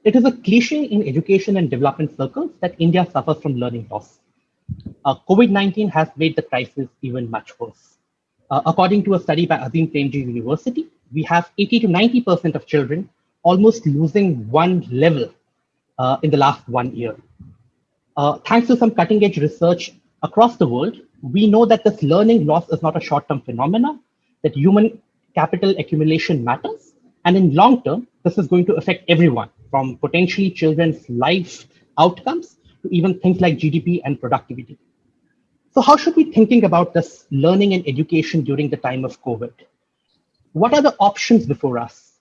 It is a cliche in education and development circles that India suffers from learning loss. COVID-19 has made the crisis even much worse. According to a study by Azim Premji University, we have 80 to 90% of children almost losing one level in the last 1 year. Thanks to some cutting edge research across the world, we know that this learning loss is not a short term phenomena, that human capital accumulation matters. And in long term, this is going to affect everyone from potentially children's life outcomes to even things like GDP and productivity. So, how should we be thinking about this learning and education during the time of COVID? What are the options before us?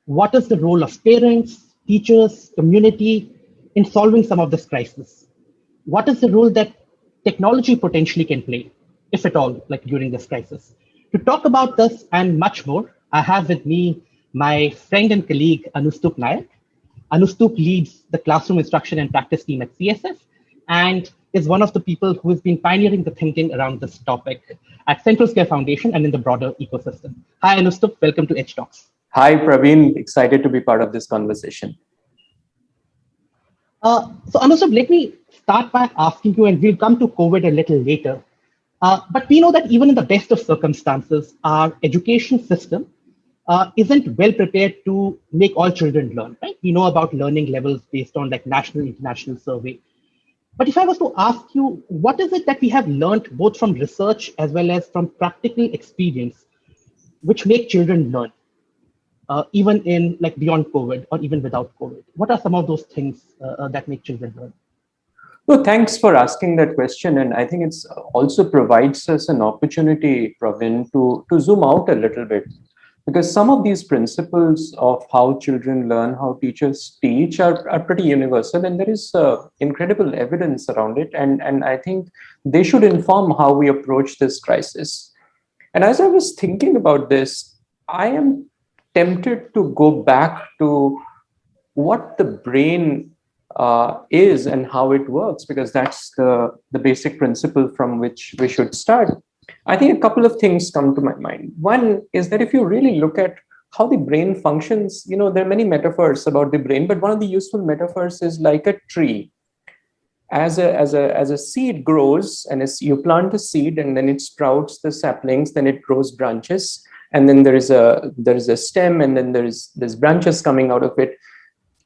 What is the role of parents, teachers, community in solving some of this crisis? What is the role that technology potentially can play, if at all, like during this crisis? To talk about this and much more, I have with me my friend and colleague Anustup Nayak. Anustup leads the classroom instruction and practice team at CSF and is one of the people who has been pioneering the thinking around this topic at Central Scare Foundation and in the broader ecosystem. Hi, Anustup. Welcome to Edge Talks. Hi, Praveen. Excited to be part of this conversation. So, Anustup, let me start by asking you, and we'll come to COVID a little later. But we know that even in the best of circumstances, our education system isn't well prepared to make all children learn, right? We know about learning levels based on like national, international survey. But if I was to ask you, what is it that we have learned both from research as well as from practical experience, which make children learn, even in like beyond COVID or even without COVID? What are some of those things that make children learn? Well, thanks for asking that question. And I think it's also provides us an opportunity, Praveen, to zoom out a little bit. Because some of these principles of how children learn, how teachers teach are pretty universal, and there is incredible evidence around it. And I think they should inform how we approach this crisis. And as I was thinking about this, I am tempted to go back to what the brain is and how it works, because that's the basic principle from which we should start. I think a couple of things come to my mind. One is that if you really look at how the brain functions, there are many metaphors about the brain, but one of the useful metaphors is like a tree. As a seed grows, and as you plant a seed and then it sprouts the saplings, then it grows branches, and then there is a stem, and then there's branches coming out of it.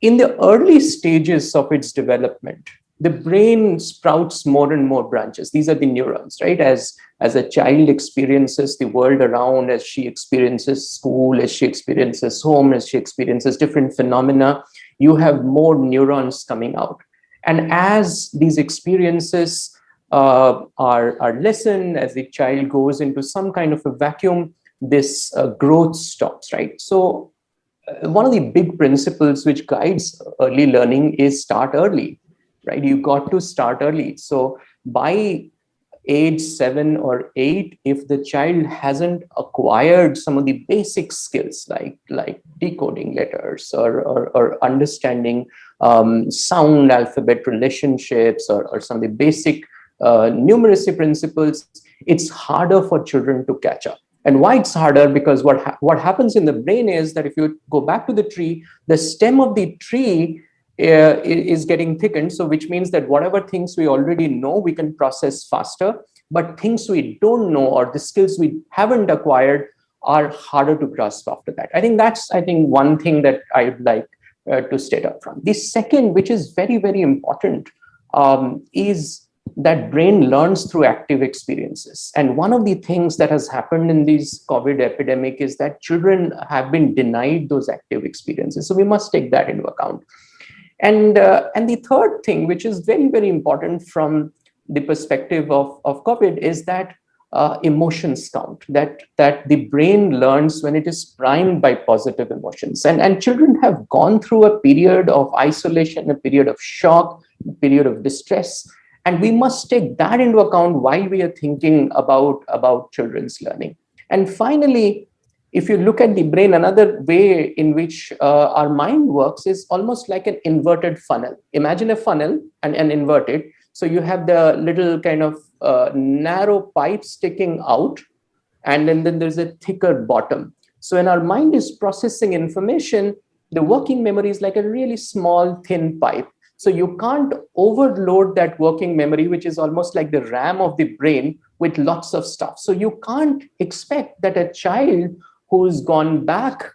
In the early stages of its development, the brain sprouts more and more branches. These are the neurons, right? As a child experiences the world around, as she experiences school, as she experiences home, as she experiences different phenomena, you have more neurons coming out. And as these experiences are lessened, as the child goes into some kind of a vacuum, this growth stops, right? So one of the big principles which guides early learning is start early, right? You got to start early. So by age 7 or 8, if the child hasn't acquired some of the basic skills like decoding letters or understanding sound alphabet relationships or some of the basic numeracy principles, it's harder for children to catch up. And why it's harder? Because what happens in the brain is that if you go back to the tree, the stem of the tree is getting thickened. So which means that whatever things we already know, we can process faster. But things we don't know or the skills we haven't acquired are harder to grasp after that. I think that's one thing that I'd like to state up front. The second, which is very, very important, is that brain learns through active experiences. And one of the things that has happened in this COVID epidemic is that children have been denied those active experiences. So we must take that into account. And the third thing, which is very, very important from the perspective of COVID, is that emotions count, that the brain learns when it is primed by positive emotions. And children have gone through a period of isolation, a period of shock, a period of distress. And we must take that into account while we are thinking about children's learning. And finally, if you look at the brain, another way in which our mind works is almost like an inverted funnel. Imagine a funnel and invert it. So you have the little kind of narrow pipe sticking out, and then there's a thicker bottom. So when our mind is processing information, The working memory is like a really small, thin pipe. So you can't overload that working memory, which is almost like the RAM of the brain, with lots of stuff. So you can't expect that a child who's gone back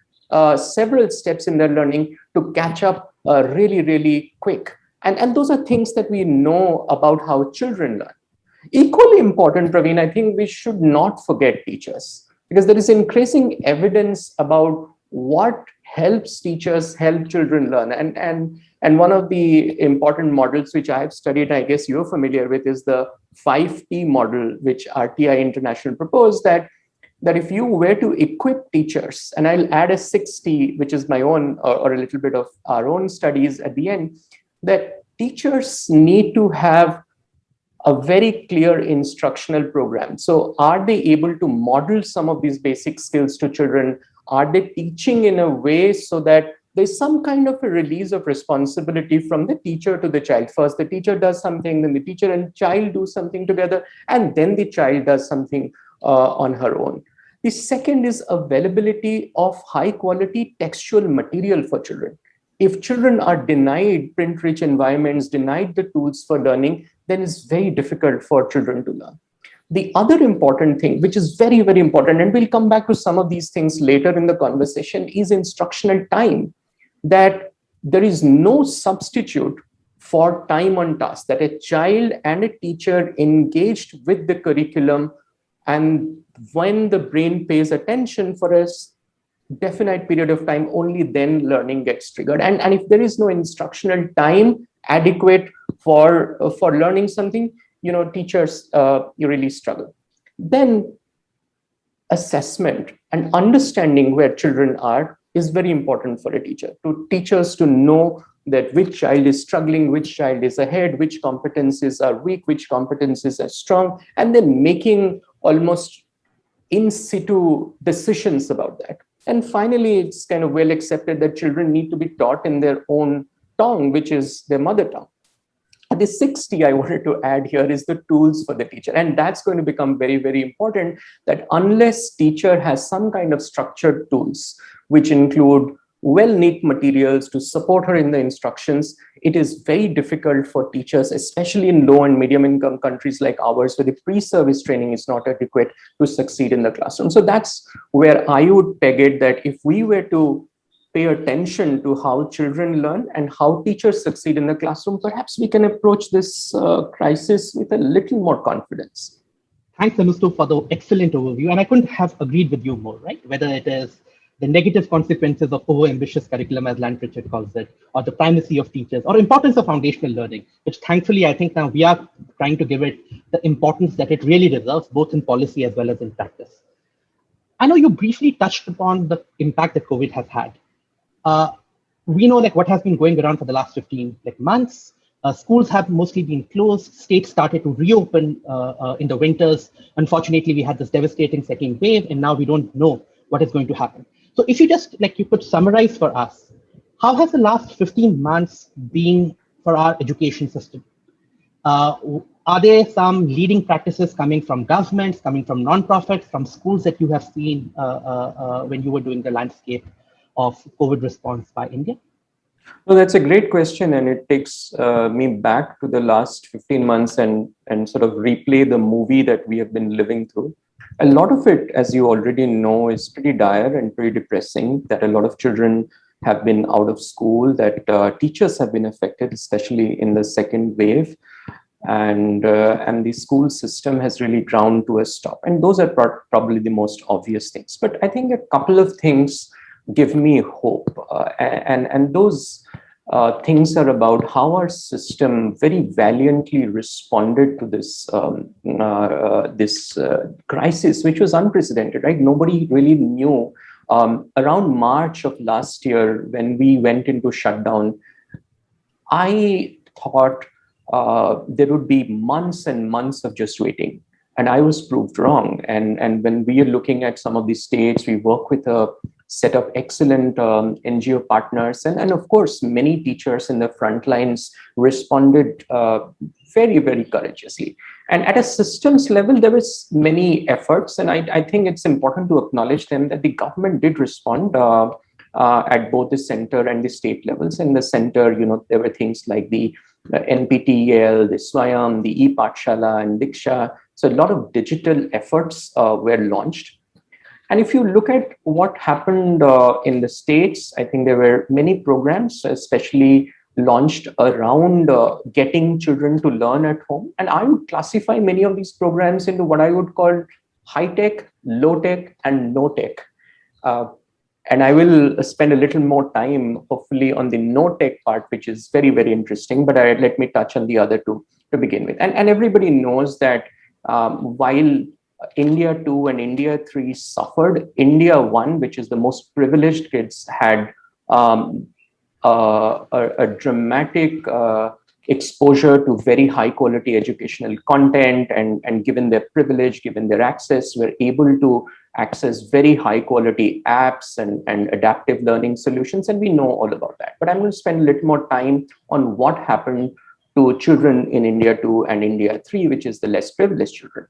several steps in their learning to catch up really, really quick. And those are things that we know about how children learn. Equally important, Praveen, I think we should not forget teachers, because there is increasing evidence about what helps teachers help children learn. And one of the important models which I have studied, I guess you're familiar with, is the 5T model, which RTI International proposed, that if you were to equip teachers, and I'll add a 6T, which is my own, or a little bit of our own studies at the end, that teachers need to have a very clear instructional program. So are they able to model some of these basic skills to children? Are they teaching in a way so that there's some kind of a release of responsibility from the teacher to the child? First, the teacher does something, then the teacher and child do something together, and then the child does something on her own. The second is availability of high quality textual material for children. If children are denied print-rich environments, denied the tools for learning, then it's very difficult for children to learn. The other important thing, which is very, very important, and we'll come back to some of these things later in the conversation, is instructional time. That there is no substitute for time on task, that a child and a teacher engaged with the curriculum, and when the brain pays attention for a definite period of time, only then learning gets triggered. And if there is no instructional time adequate for learning something, teachers you really struggle. Then assessment and understanding where children are is very important for a teacher. To teachers to know that which child is struggling, which child is ahead, which competencies are weak, which competencies are strong, and then making almost in situ decisions about that. And finally, it's kind of well accepted that children need to be taught in their own tongue, which is their mother tongue. The 6T I wanted to add here is the tools for the teacher. And that's going to become very, very important, that unless teacher has some kind of structured tools, which include well-knit materials to support her in the instructions, it is very difficult for teachers, especially in low and medium income countries like ours, where the pre-service training is not adequate, to succeed in the classroom. So that's where I would peg it, that if we were to pay attention to how children learn and how teachers succeed in the classroom, perhaps we can approach this crisis with a little more confidence. Thanks, Anustu, for the excellent overview. And I couldn't have agreed with you more, right? Whether it is the negative consequences of over-ambitious curriculum, as Lant Pritchard calls it, or the primacy of teachers, or importance of foundational learning, which thankfully I think now we are trying to give it the importance that it really deserves, both in policy as well as in practice. I know you briefly touched upon the impact that COVID has had. We know what has been going around for the last 15 months. Schools have mostly been closed. States started to reopen in the winters. Unfortunately, we had this devastating second wave, and now we don't know what is going to happen. So if you just, you could summarize for us, how has the last 15 months been for our education system? Are there some leading practices coming from governments, coming from nonprofits, from schools that you have seen when you were doing the landscape of COVID response by India? Well, that's a great question, and it takes me back to the last 15 months and sort of replay the movie that we have been living through. A lot of it, as you already know, is pretty dire and pretty depressing, that a lot of children have been out of school, that teachers have been affected, especially in the second wave, and the school system has really ground to a stop. And those are probably the most obvious things. But I think a couple of things give me hope. And those things are about how our system very valiantly responded to this crisis, which was unprecedented, right? Nobody really knew. Around March of last year, when we went into shutdown, I thought there would be months and months of just waiting. And I was proved wrong. And when we are looking at some of these states, we work with a set of excellent NGO partners. And of course, many teachers in the front lines responded very, very courageously. And at a systems level, there was many efforts. And I think it's important to acknowledge them, that the government did respond. at both the center and the state levels. In the center, there were things like the NPTEL, the Swayam, the ePathshala and Diksha. So a lot of digital efforts were launched. And if you look at what happened in the States, I think there were many programs, especially launched around getting children to learn at home. And I would classify many of these programs into what I would call high tech, low tech, and no tech. And I will spend a little more time, hopefully, on the no tech part, which is very, very interesting. But let me touch on the other two to begin with. And everybody knows that while India 2 and India 3 suffered, India 1, which is the most privileged kids, had a dramatic exposure to very high quality educational content, and given their privilege, given their access, were able to access very high quality apps and adaptive learning solutions. And we know all about that. But I'm going to spend a little more time on what happened to children in India 2 and India 3, which is the less privileged children.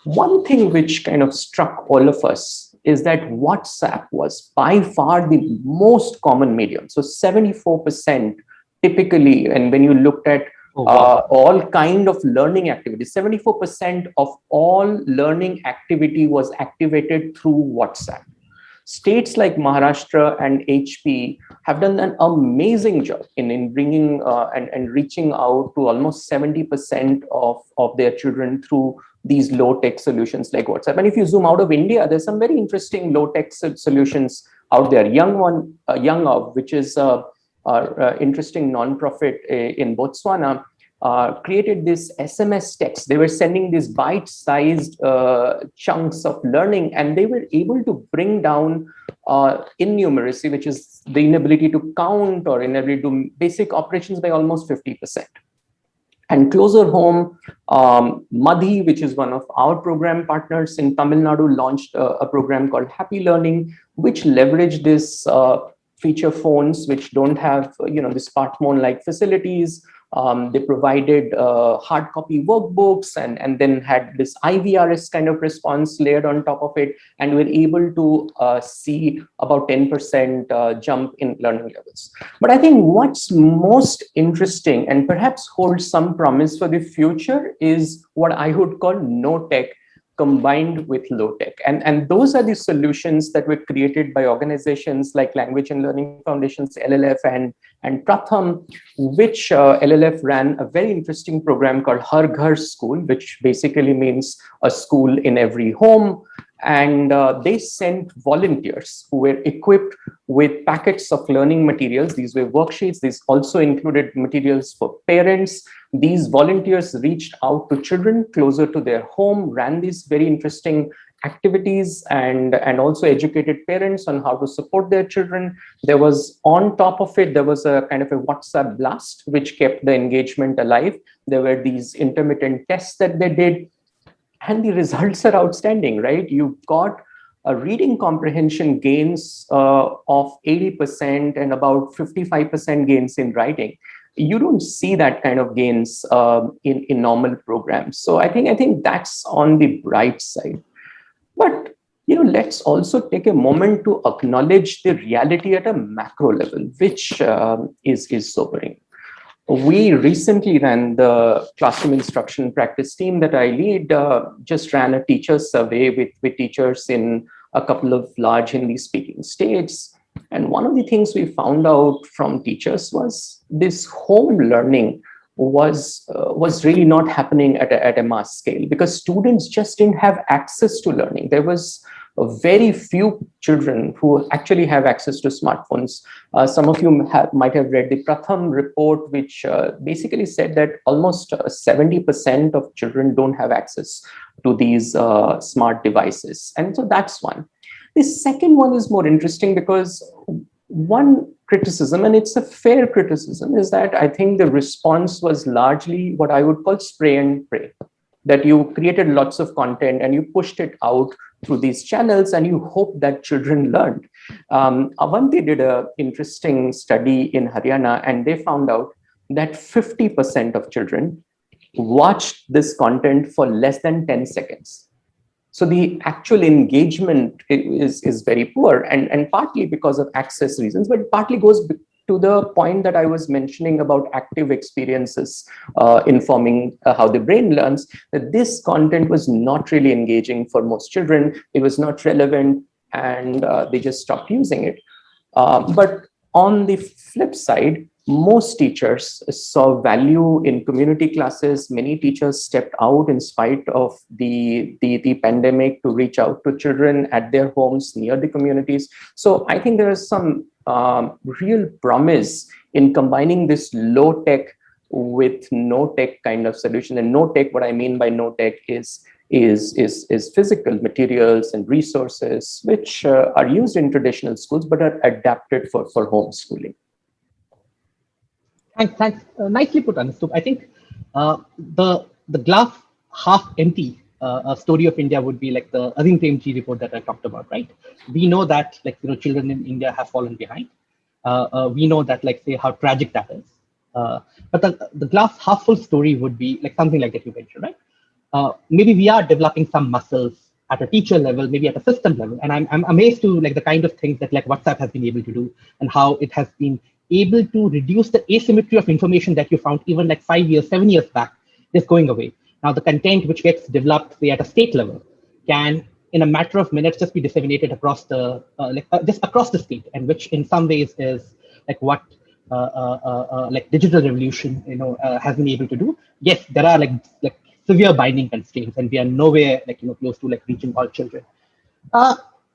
One thing which kind of struck all of us is that WhatsApp was by far the most common medium. So 74% typically, and when you looked at all kind of learning activities, 74% of all learning activity was activated through WhatsApp. States like Maharashtra and HP have done an amazing job in bringing and reaching out to almost 70% of their children through these low-tech solutions like WhatsApp. And if you zoom out of India, there's some very interesting low-tech solutions out there. YoungOf, which is an interesting nonprofit in Botswana, created this SMS text. They were sending these bite-sized chunks of learning, and they were able to bring down innumeracy, which is the inability to count or inability to do basic operations, by almost 50%. And closer home, Madhi, which is one of our program partners in Tamil Nadu, launched a program called Happy Learning, which leveraged this feature phones, which don't have the smartphone-like facilities. They provided hard copy workbooks and then had this IVRS kind of response layered on top of it, and were able to see about 10% jump in learning levels. But I think what's most interesting and perhaps holds some promise for the future is what I would call no tech combined with low tech. And those are the solutions that were created by organizations like Language and Learning Foundations, LLF and Pratham, which LLF ran a very interesting program called Har Ghar School, which basically means a school in every home. And they sent volunteers who were equipped with packets of learning materials. These were worksheets. These also included materials for parents. These volunteers reached out to children closer to their home, ran these very interesting activities, and also educated parents on how to support their children. There was, on top of it, there was a kind of a WhatsApp blast, which kept the engagement alive. There were these intermittent tests that they did. And the results are outstanding, right? You've got a reading comprehension gains of 80% and about 55% gains in writing. You don't see that kind of gains in normal programs. So I think that's on the bright side. But let's also take a moment to acknowledge the reality at a macro level, which is sobering. We recently ran the classroom instruction practice team that I lead, just ran a teacher survey with teachers in a couple of large Hindi speaking states. And one of the things we found out from teachers was this home learning was really not happening at a mass scale, because students just didn't have access to learning. There was very few children who actually have access to smartphones. Some of you might have read the Pratham report, which basically said that almost 70% of children don't have access to these smart devices. And so that's one. The second one is more interesting, because one criticism, and it's a fair criticism, is that I think the response was largely what I would call spray and pray. That you created lots of content and you pushed it out through these channels and you hope that children learned. Avanti did an interesting study in Haryana, and they found out that 50% of children watched this content for less than 10 seconds. So the actual engagement is very poor, and partly because of access reasons, but partly goes to the point that I was mentioning about active experiences informing how the brain learns, that this content was not really engaging for most children. It was not relevant, and they just stopped using it. But on the flip side, most teachers saw value in community classes. Many teachers stepped out in spite of the pandemic to reach out to children at their homes near the communities. So I think there is some real promise in combining this low tech with no tech kind of solution. And no tech, what I mean by no tech is physical materials and resources which are used in traditional schools but are adapted for homeschooling. Thanks. Nicely put, Anustup. I think the glass half empty story of India would be like the Azim Premji report that I talked about, right? We know that children in India have fallen behind. We know that say how tragic that is. But the glass half full story would be like something like that you mentioned, right? Maybe we are developing some muscles at a teacher level, maybe at a system level. And I'm amazed to the kind of things that WhatsApp has been able to do and how it has been able to reduce the asymmetry of information that you found even 5 years, 7 years back is going away. Now the content which gets developed say at a state level can in a matter of minutes just be disseminated across the just across the state, and which in some ways is what digital revolution has been able to do. Yes, there are severe binding constraints, and we are nowhere close to reaching all children.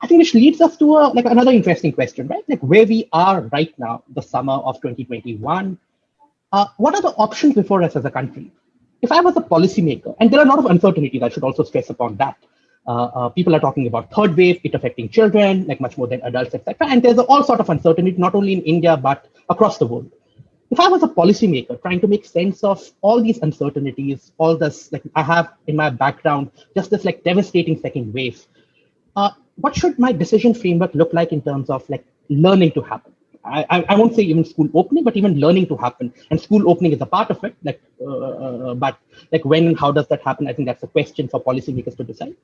I think which leads us to another interesting question, right? Where we are right now, the summer of 2021. What are the options before us as a country? If I was a policymaker, and there are a lot of uncertainties, I should also stress upon that. People are talking about third wave, it affecting children, much more than adults, etc. And there's all sort of uncertainty, not only in India, but across the world. If I was a policymaker trying to make sense of all these uncertainties, all this, I have in my background, just this devastating second wave, what should my decision framework look like in terms of learning to happen? I won't say even school opening, but even learning to happen. And school opening is a part of it. But when and how does that happen? I think that's a question for policymakers to decide.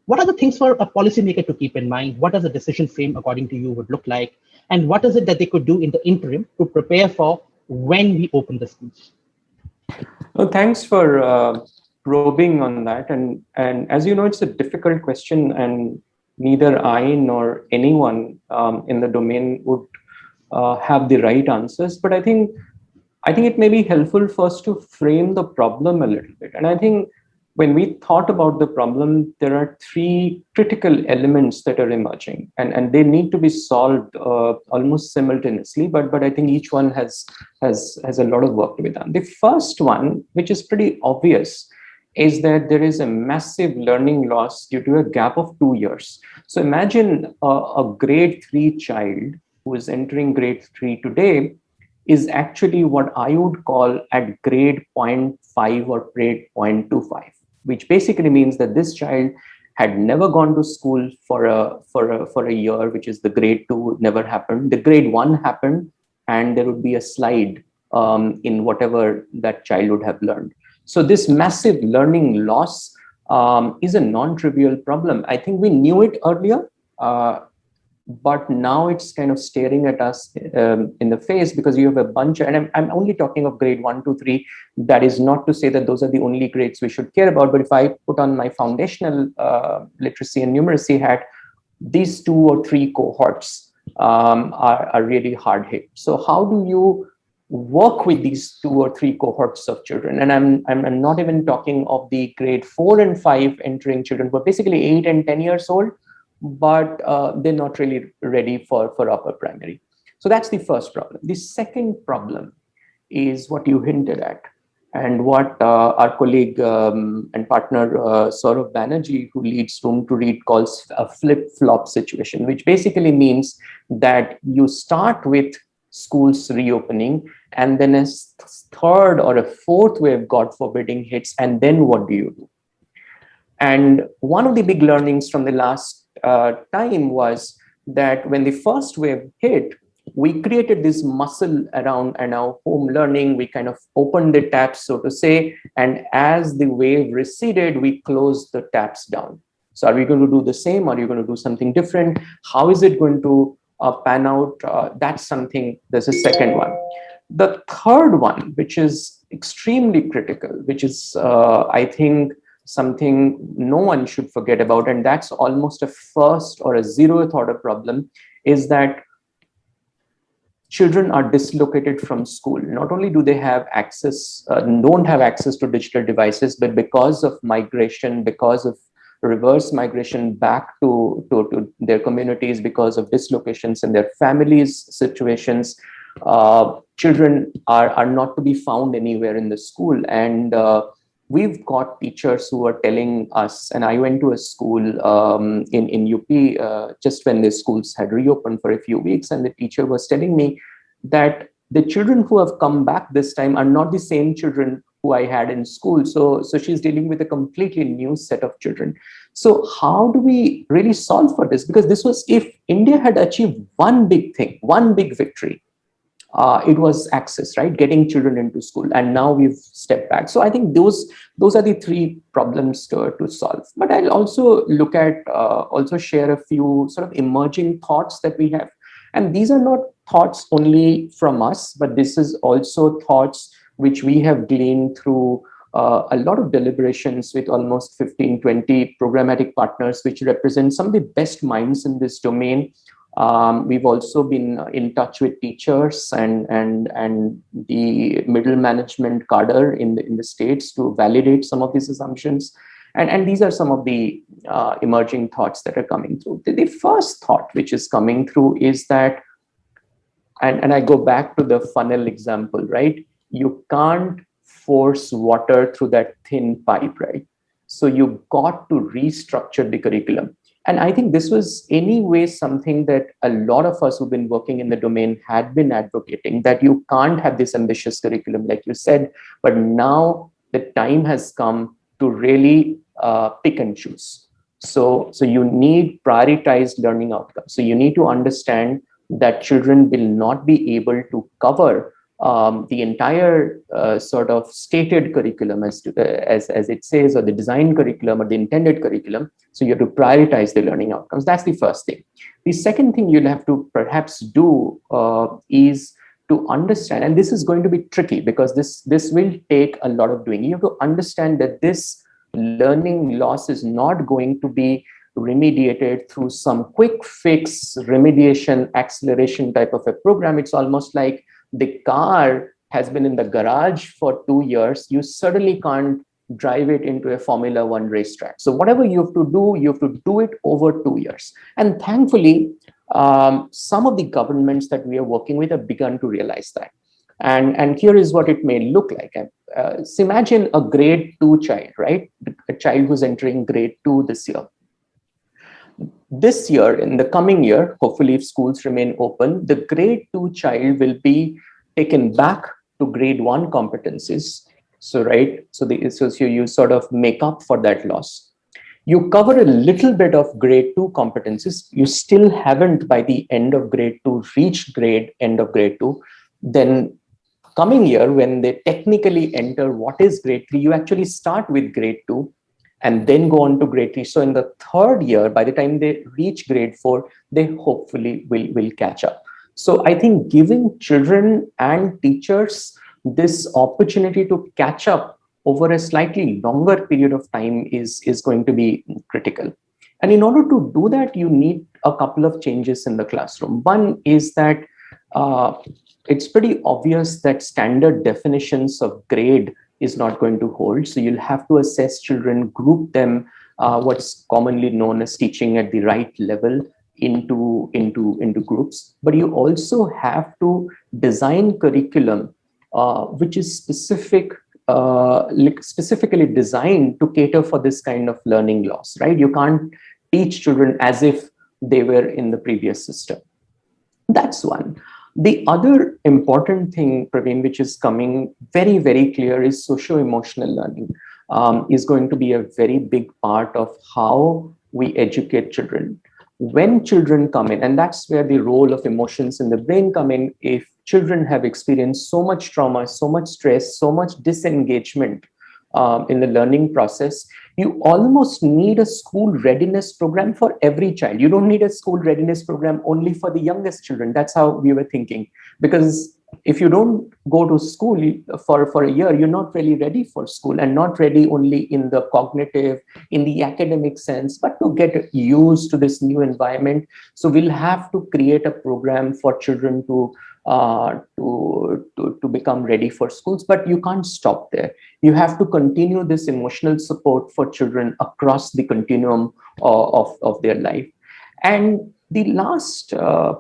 What are the things for a policymaker to keep in mind? What does a decision frame, according to you, would look like? And what is it that they could do in the interim to prepare for when we open the schools? Well, thanks for probing on that. And as you know, it's a difficult question, and neither I nor anyone in the domain would have the right answers. But I think it may be helpful first to frame the problem a little bit. And I think when we thought about the problem, there are three critical elements that are emerging, and they need to be solved almost simultaneously. But I think each one has a lot of work to be done. The first one, which is pretty obvious, is that there is a massive learning loss due to a gap of 2 years. So imagine a grade 3 child who is entering grade 3 today is actually what I would call at grade 0.5 or grade 0.25, which basically means that this child had never gone to school for a year, which is the grade 2 never happened. The grade 1 happened, and there would be a slide in whatever that child would have learned. So this massive learning loss is a non-trivial problem. I think we knew it earlier, but now it's kind of staring at us in the face, because you have a bunch, and I'm only talking of grade 1, 2, 3. That is not to say that those are the only grades we should care about. But if I put on my foundational literacy and numeracy hat, these 2 or 3 cohorts are really hard hit. So how do you work with these 2 or 3 cohorts of children? And I'm not even talking of the grade 4 and 5 entering children who are basically 8 and 10 years old, but they're not really ready for upper primary. So that's the first problem. The second problem is what you hinted at, and what our colleague and partner Saurav Banerjee, who leads Room to Read, calls a flip-flop situation, which basically means that you start with schools reopening, and then a third or a fourth wave, God forbidding, hits, and then what do you do? And one of the big learnings from the last time was that when the first wave hit, we created this muscle around our home learning. We kind of opened the taps, so to say, and as the wave receded, we closed the taps down. So are we going to do the same? Are you going to do something different? How is it going to pan out? That's something, there's a second one. The third one, which is extremely critical, which is, I think, something no one should forget about, and that's almost a first or a zeroth order problem, is that children are dislocated from school. Not only do they have access, don't have access to digital devices, but because of migration, because of reverse migration back to their communities, because of dislocations in their families' situations, children are not to be found anywhere in the school. And we've got teachers who are telling us, and I went to a school in UP just when the schools had reopened for a few weeks, and the teacher was telling me that the children who have come back this time are not the same children who I had in school. So she's dealing with a completely new set of children. So how do we really solve for this? Because this was, if India had achieved one big thing, one big victory, it was access, right? Getting children into school. And now we've stepped back. So I think those are the three problems to solve. But I'll also look at, also share a few sort of emerging thoughts that we have. And these are not thoughts only from us, but this is also thoughts which we have gleaned through a lot of deliberations with almost 15, 20 programmatic partners, which represent some of the best minds in this domain. We've also been in touch with teachers and the middle management cadre in the states to validate some of these assumptions. And these are some of the emerging thoughts that are coming through. The first thought which is coming through is that, and I go back to the funnel example, right? You can't force water through that thin pipe, right? So you got to restructure the curriculum. And I think this was anyway something that a lot of us who've been working in the domain had been advocating, that you can't have this ambitious curriculum, like you said, but now the time has come to really pick and choose. So you need prioritized learning outcomes. So you need to understand that children will not be able to cover the entire sort of stated curriculum as it says, or the design curriculum or the intended curriculum. So you have to prioritize the learning outcomes. That's the first thing. The second thing you'll have to perhaps do is to understand, and this is going to be tricky because this will take a lot of doing. You have to understand that this learning loss is not going to be remediated through some quick fix remediation acceleration type of a program. It's almost like the car has been in the garage for 2 years. You certainly can't drive it into a Formula One racetrack. So whatever you have to do it over 2 years. And thankfully, some of the governments that we are working with have begun to realize that. And here is what it may look like. So imagine a grade 2 child, right? A child who's entering grade 2 this year. This year, in the coming year, hopefully if schools remain open, the grade 2 child will be taken back to grade 1 competencies. So, right, so you sort of make up for that loss. You cover a little bit of grade 2 competencies. You still haven't by the end of grade 2 reached end of grade 2. Then coming year, when they technically enter what is grade 3, you actually start with grade 2 and then go on to grade 3. So in the third year, by the time they reach grade 4, they hopefully will catch up. So I think giving children and teachers this opportunity to catch up over a slightly longer period of time is going to be critical. And in order to do that, you need a couple of changes in the classroom. One is that it's pretty obvious that standard definitions of grade is not going to hold. So you'll have to assess children, group them, what's commonly known as teaching at the right level into groups. But you also have to design curriculum which is specifically designed to cater for this kind of learning loss, right? You can't teach children as if they were in the previous system. That's one. The other important thing, Praveen, which is coming very, very clear is socio-emotional learning is going to be a very big part of how we educate children. When children come in, and that's where the role of emotions in the brain come in, if children have experienced so much trauma, so much stress, so much disengagement in the learning process, you almost need a school readiness program for every child. You don't need a school readiness program only for the youngest children. That's how we were thinking. Because if you don't go to school for a year, you're not really ready for school, and not ready only in the cognitive, in the academic sense, but to get used to this new environment. So we'll have to create a program for children to become ready for schools. But you can't stop there. You have to continue this emotional support for children across the continuum of their life. And the last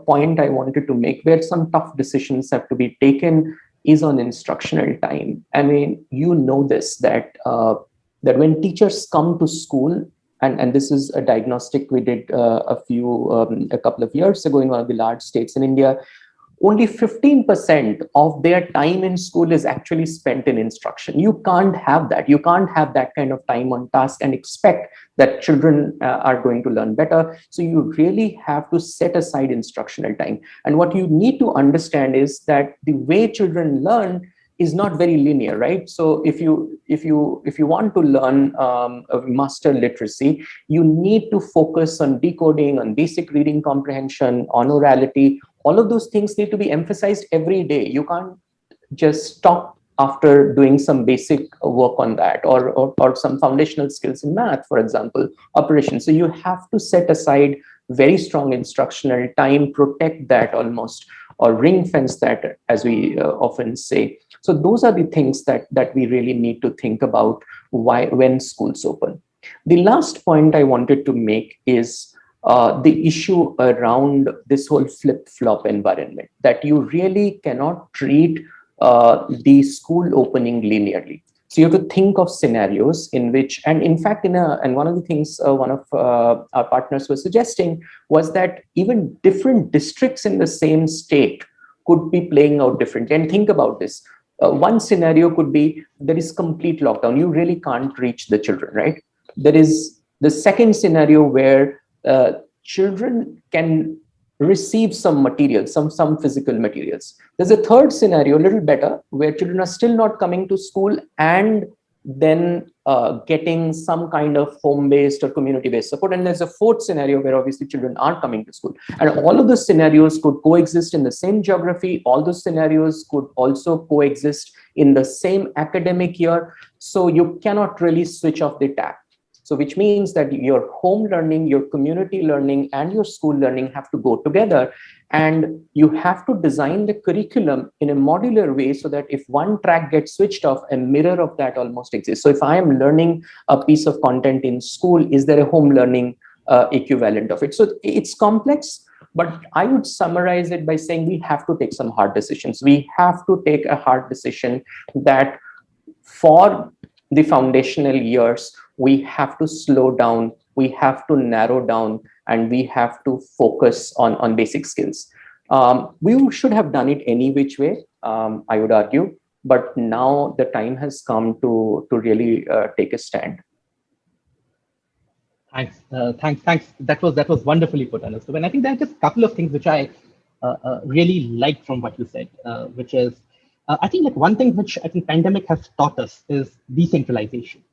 point I wanted to make, where some tough decisions have to be taken, is on instructional time. I mean, you know this, that when teachers come to school, and this is a diagnostic we did a couple of years ago in one of the large states in India, only 15% of their time in school is actually spent in instruction. You can't have that. You can't have that kind of time on task and expect that children are going to learn better. So you really have to set aside instructional time. And what you need to understand is that the way children learn is not very linear, right? So if you want to learn master literacy, you need to focus on decoding, on basic reading comprehension, on orality. All of those things need to be emphasized every day. You can't just stop after doing some basic work on that, or some foundational skills in math, for example, operations. So you have to set aside very strong instructional time, protect that almost, or ring fence that, as we often say. So those are the things that we really need to think about when schools open. The last point I wanted to make is the issue around this whole flip-flop environment, that you really cannot treat the school opening linearly. So you have to think of scenarios in which, and in fact, and one of the things one of our partners was suggesting was that even different districts in the same state could be playing out differently. And think about this. One scenario could be there is complete lockdown. You really can't reach the children, right? There is the second scenario where children can receive some materials, some physical materials. There's a third scenario, a little better, where children are still not coming to school and then getting some kind of home-based or community-based support. And there's a fourth scenario where obviously children aren't coming to school. And all of those scenarios could coexist in the same geography. All those scenarios could also coexist in the same academic year. So you cannot really switch off the tap. So which means that your home learning, your community learning, and your school learning have to go together. And you have to design the curriculum in a modular way so that if one track gets switched off, a mirror of that almost exists. So if I am learning a piece of content in school, is there a home learning equivalent of it? So it's complex, but I would summarize it by saying we have to take some hard decisions. We have to take a hard decision that for the foundational years, we have to slow down, we have to narrow down, and we have to focus on basic skills. We should have done it any which way, I would argue, but now the time has come to really take a stand. Thanks. That was wonderfully put, Anustav. And I think there are just a couple of things which I really liked from what you said, which is, I think like one thing which I think pandemic has taught us is decentralization.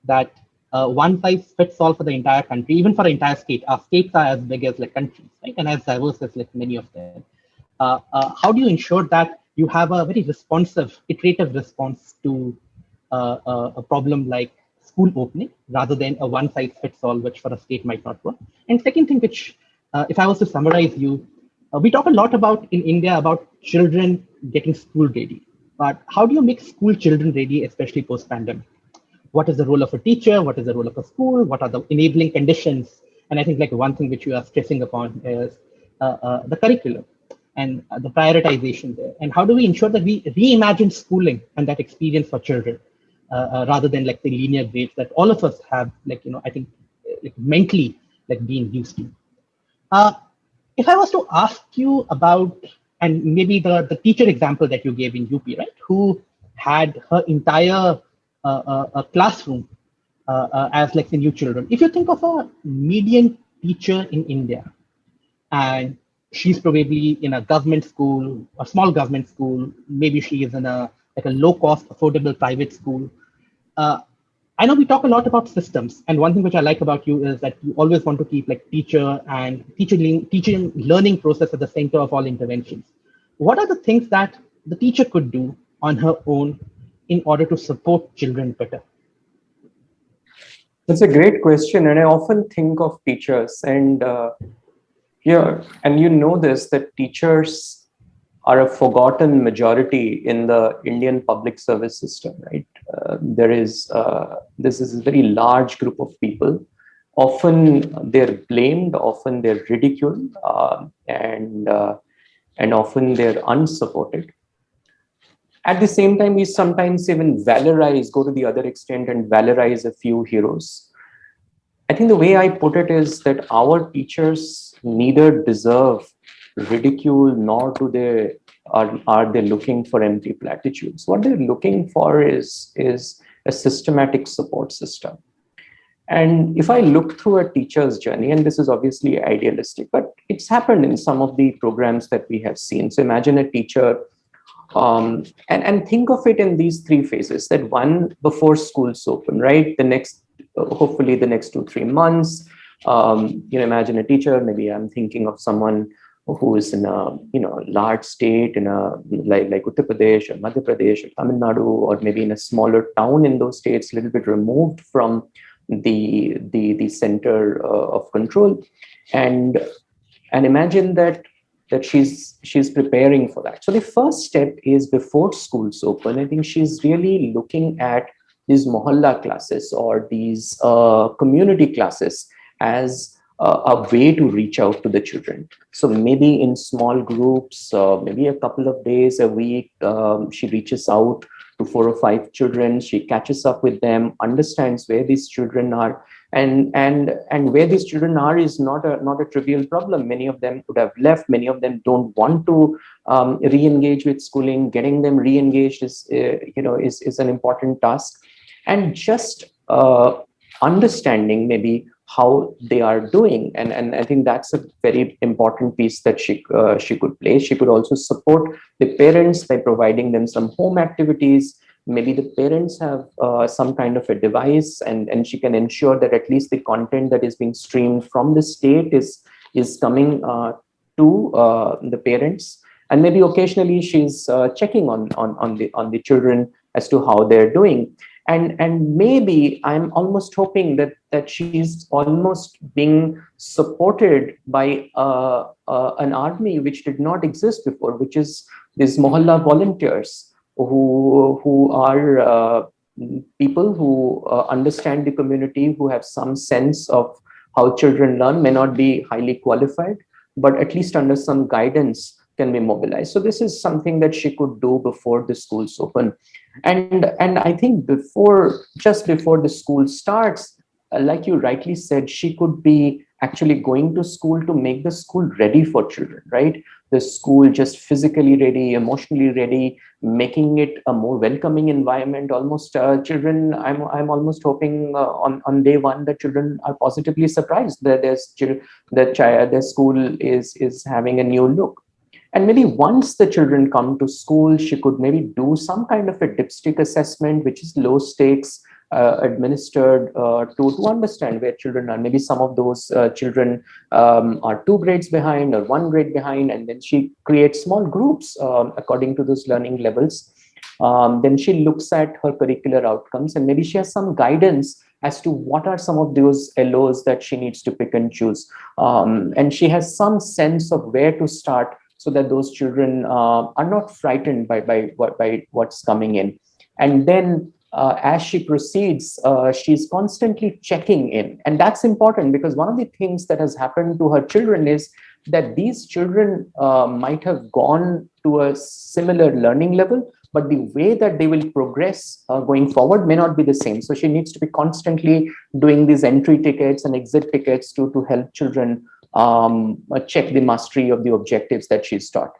That one size fits all for the entire country, even for the entire state. Our states are as big as like countries, right? And as diverse as like many of them. How do you ensure that you have a very responsive, iterative response to a problem like school opening rather than a one size fits all, which for a state might not work? And second thing, which if I was to summarize you, we talk a lot about in India about children getting school ready, but how do you make school children ready, especially post-pandemic? What is the role of a teacher? What is the role of a school? What are the enabling conditions? And I think like one thing which you are stressing upon is the curriculum and the prioritization there. And how do we ensure that we reimagine schooling and that experience for children rather than like the linear grades that all of us have, like, you know, I think like mentally like being used to. If I was to ask you about, and maybe the teacher example that you gave in UP, right, who had her entire a classroom as like the new children. If you think of a median teacher in India, and she's probably in a government school, a small government school, maybe she is in a like a low cost, affordable private school. Uh, I know we talk a lot about systems, and one thing which I like about you is that you always want to keep like teaching learning process at the center of all interventions. What are the things that the teacher could do on her own in order to support children better? That's a great question, and I often think of teachers, and yeah, and you know this, that teachers are a forgotten majority in the Indian public service system, right? There is this is a very large group of people. Often they're blamed, often they're ridiculed, and often they're unsupported. At the same time, we sometimes even valorize, go to the other extent and valorize a few heroes. I think the way I put it is that our teachers neither deserve ridicule nor are they looking for empty platitudes. What they're looking for is a systematic support system. And if I look through a teacher's journey, and this is obviously idealistic, but it's happened in some of the programs that we have seen. So imagine a teacher, and think of it in these three phases. That one, before schools open, right? The next, hopefully the next 2-3 months, imagine a teacher. Maybe I'm thinking of someone who is in a large state, in a like Uttar Pradesh or Madhya Pradesh or Tamil Nadu, or maybe in a smaller town in those states, a little bit removed from the center of control, and imagine that she's preparing for that. So the first step is, before schools open, I think she's really looking at these mohalla classes or these community classes as a way to reach out to the children. So maybe in small groups, maybe a couple of days a week, she reaches out to 4 or 5 children. She catches up with them, understands where these children are, and where these children are is not a trivial problem. Many of them could have left. Many of them don't want to re-engage with schooling. Getting them re-engaged is an important task, and just understanding maybe how they are doing, and I think that's a very important piece that she could play. She could also support the parents by providing them some home activities. Maybe the parents have some kind of a device, and she can ensure that at least the content that is being streamed from the state is coming to the parents. And maybe occasionally she's checking on the children as to how they're doing. And maybe I'm almost hoping that she's almost being supported by an army which did not exist before, which is these mohalla volunteers, who are people who understand the community, who have some sense of how children learn, may not be highly qualified, but at least under some guidance can be mobilized. So this is something that she could do before the schools open. And I think just before the school starts, like you rightly said, she could be actually going to school to make the school ready for children, right? The school just physically ready, emotionally ready, making it a more welcoming environment. Almost children, I'm almost hoping on day one that children are positively surprised that their school is having a new look. And maybe once the children come to school, she could maybe do some kind of a dipstick assessment, which is low stakes, administered to understand where children are. Maybe some of those children are 2 grades behind or 1 grade behind, and then she creates small groups according to those learning levels. Then she looks at her curricular outcomes, and maybe she has some guidance as to what are some of those LOs that she needs to pick and choose. And she has some sense of where to start, so that those children are not frightened by what's coming in. And then as she proceeds, she's constantly checking in. And that's important, because one of the things that has happened to her children is that these children might have gone to a similar learning level, but the way that they will progress going forward may not be the same. So she needs to be constantly doing these entry tickets and exit tickets to help children check the mastery of the objectives that she's taught.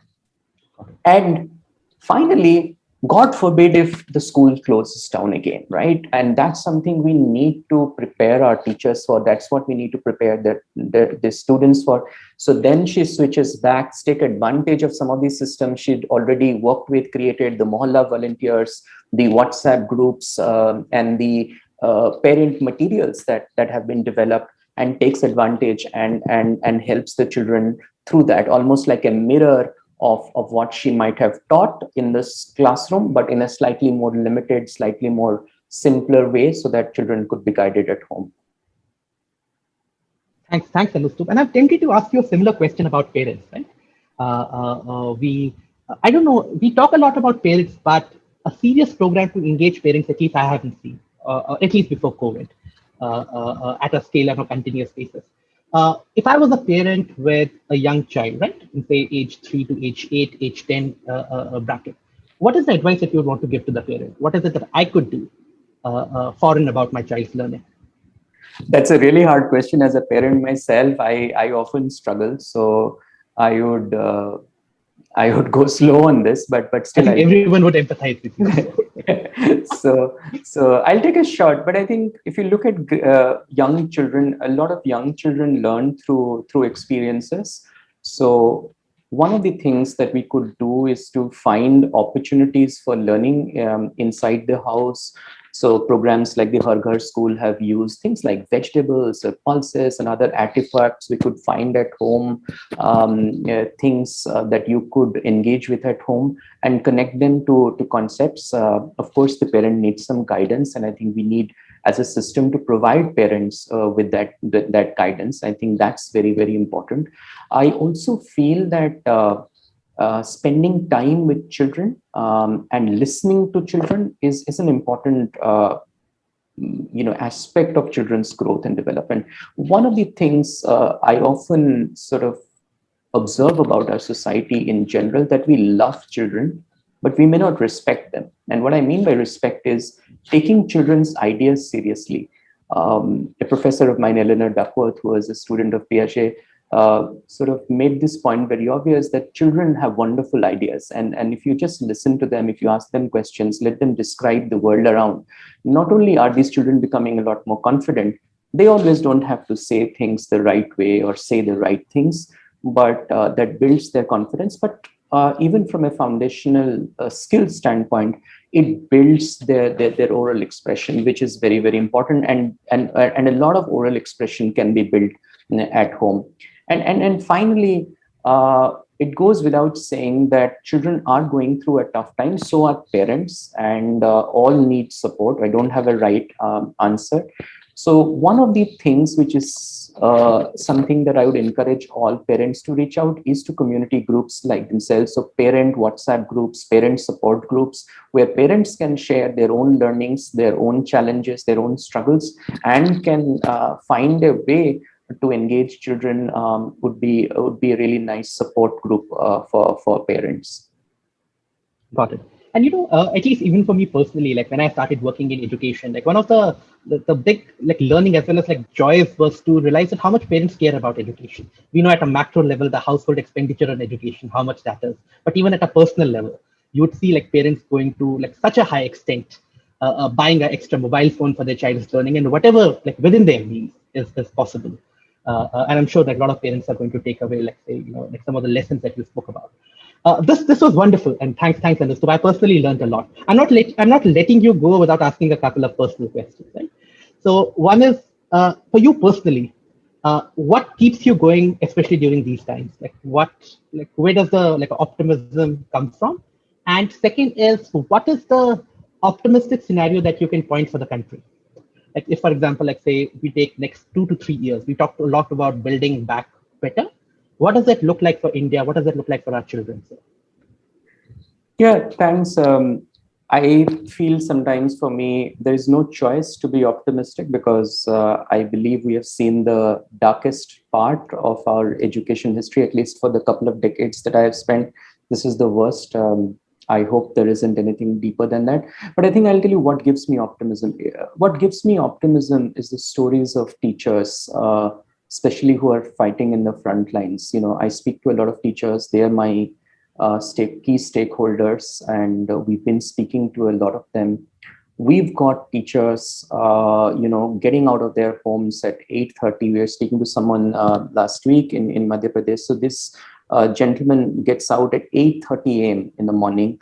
And finally, God forbid if the school closes down again, right? And that's something we need to prepare our teachers for. That's what we need to prepare the students for. So then she switches back, take advantage of some of these systems she'd already worked with, created the mohalla volunteers, the WhatsApp groups and the parent materials that have been developed, and takes advantage and helps the children through that, almost like a mirror of what she might have taught in this classroom, but in a slightly more limited, slightly more simpler way, so that children could be guided at home. Thanks, Anustup. And I'm tempted to ask you a similar question about parents, right? I don't know, we talk a lot about parents, but a serious program to engage parents, at least I haven't seen, at least before COVID, at a scale on a continuous basis. If I was a parent with a young child, right, in say age 3 to age 8, age 10 bracket, what is the advice that you would want to give to the parent? What is it that I could do for and about my child's learning? That's a really hard question. As a parent myself, I often struggle. So I would go slow on this, but still, I think everyone would empathize with you. so I'll take a shot. But I think if you look at young children, a lot of young children learn through experiences. So one of the things that we could do is to find opportunities for learning inside the house. So programs like the Har Ghar School have used things like vegetables, pulses, and other artifacts we could find at home, things that you could engage with at home and connect them to concepts. Of course, the parent needs some guidance, and I think we need, as a system, to provide parents with that guidance. I think that's very, very important. I also feel that spending time with children and listening to children is an important aspect of children's growth and development. One of the things I often sort of observe about our society in general, that we love children, but we may not respect them. And what I mean by respect is taking children's ideas seriously. A professor of mine, Eleanor Duckworth, who was a student of Piaget, sort of made this point very obvious, that children have wonderful ideas. And if you just listen to them, if you ask them questions, let them describe the world around, not only are these children becoming a lot more confident, they always don't have to say things the right way or say the right things, but that builds their confidence. But even from a foundational skill standpoint, it builds their oral expression, which is very, very important. And a lot of oral expression can be built at home. And finally, it goes without saying that children are going through a tough time. So are parents, and all need support. I don't have a right answer. So one of the things which is something that I would encourage all parents to reach out is to community groups like themselves. So parent WhatsApp groups, parent support groups, where parents can share their own learnings, their own challenges, their own struggles, and can find a way to engage children. Would be a really nice support group for parents. Got it. And at least even for me personally, like when I started working in education, like one of the big like learning as well as like joys was to realize that how much parents care about education. We know at a macro level, the household expenditure on education, how much that is. But even at a personal level, you would see like parents going to like such a high extent, buying an extra mobile phone for their child's learning, and whatever like within their means is possible. And I'm sure that a lot of parents are going to take away, like say, like some of the lessons that you spoke about. This was wonderful, and thanks, Anustup. I personally learned a lot. I'm not letting you go without asking a couple of personal questions, right? So one is for you personally, what keeps you going, especially during these times? Where does the optimism come from? And second is, what is the optimistic scenario that you can point for the country? Like if, for example, like say we take next 2 to 3 years, we talked a lot about building back better. What does that look like for India? What does that look like for our children? Yeah, thanks. I feel sometimes for me, there is no choice to be optimistic, because I believe we have seen the darkest part of our education history, at least for the couple of decades that I have spent. This is the worst. I hope there isn't anything deeper than that. But I think I'll tell you what gives me optimism. What gives me optimism is the stories of teachers, especially who are fighting in the front lines. I speak to a lot of teachers. They are my key stakeholders, and we've been speaking to a lot of them. We've got teachers, getting out of their homes at 8:30. We were speaking to someone last week in Madhya Pradesh. So this gentleman gets out at 8:30 a.m. in the morning,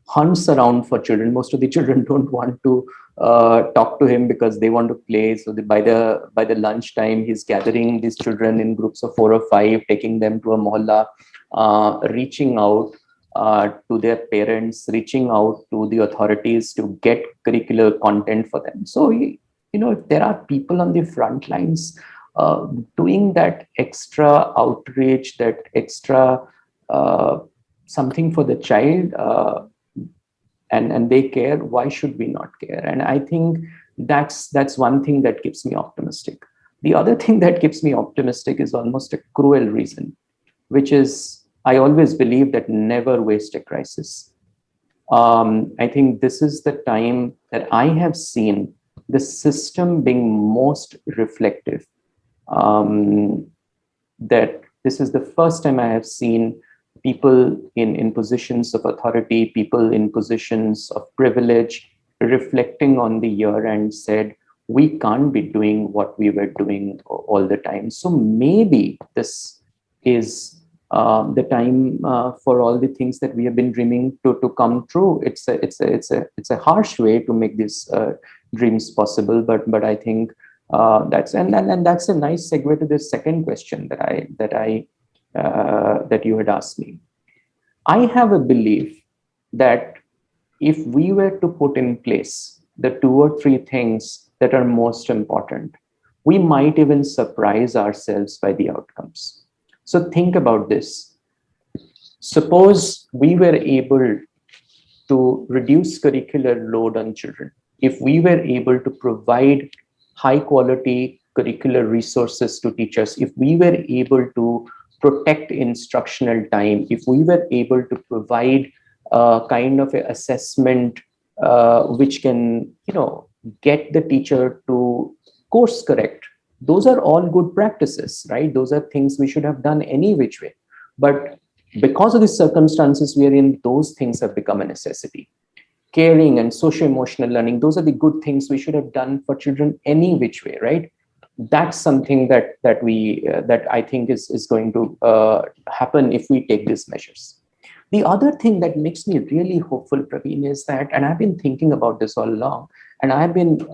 hunts around for children. Most of the children don't want to talk to him because they want to play. So by the lunchtime, he's gathering these children in groups of 4 or 5, taking them to a mohalla, reaching out to their parents, reaching out to the authorities to get curricular content for them. So, if there are people on the front lines doing that extra outreach, that extra something for the child, and they care, why should we not care? And I think that's one thing that keeps me optimistic. The other thing that keeps me optimistic is almost a cruel reason, which is I always believe that never waste a crisis. I think this is the time that I have seen the system being most reflective. That this is the first time I have seen people in positions of authority, people in positions of privilege, reflecting on the year and said, we can't be doing what we were doing all the time. So maybe this is the time for all the things that we have been dreaming to come true. It's a harsh way to make these dreams possible, but I think that's and that's a nice segue to the second question that you had asked me. I have a belief that if we were to put in place the 2 or 3 things that are most important, we might even surprise ourselves by the outcomes. So think about this. Suppose we were able to reduce curricular load on children. If we were able to provide high quality curricular resources to teachers, if we were able to protect instructional time, if we were able to provide a kind of an assessment which can, get the teacher to course correct, those are all good practices, right? Those are things we should have done any which way. But because of the circumstances we are in, those things have become a necessity. Caring and socio-emotional learning, those are the good things we should have done for children any which way, right? That's something that I think is going to happen if we take these measures. The other thing that makes me really hopeful, Praveen, is that, and I've been thinking about this all along, and I've been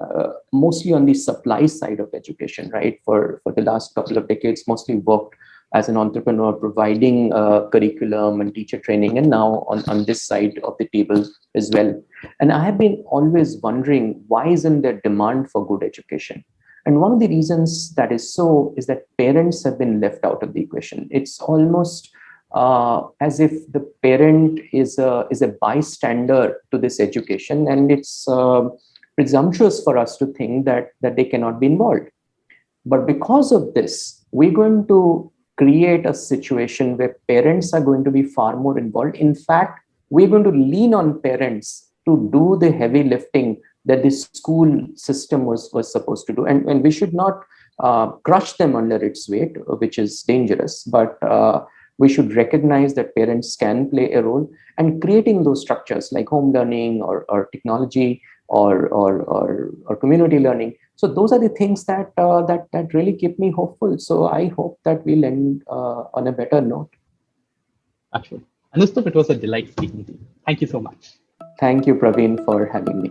mostly on the supply side of education, right? For the last couple of decades, mostly worked as an entrepreneur, providing curriculum and teacher training, and now on this side of the table as well. And I have been always wondering, why isn't there demand for good education? And one of the reasons that is so is that parents have been left out of the equation. It's almost as if the parent is a bystander to this education, and it's presumptuous for us to think that they cannot be involved. But because of this, we're going to create a situation where parents are going to be far more involved. In fact, we're going to lean on parents to do the heavy lifting that the school system was supposed to do. And we should not crush them under its weight, which is dangerous. But we should recognize that parents can play a role, and creating those structures like home learning or technology or community learning. So those are the things that really keep me hopeful. So I hope that we'll end on a better note. Absolutely. Anustap, it was a delight speaking to you. Thank you so much. Thank you, Praveen, for having me.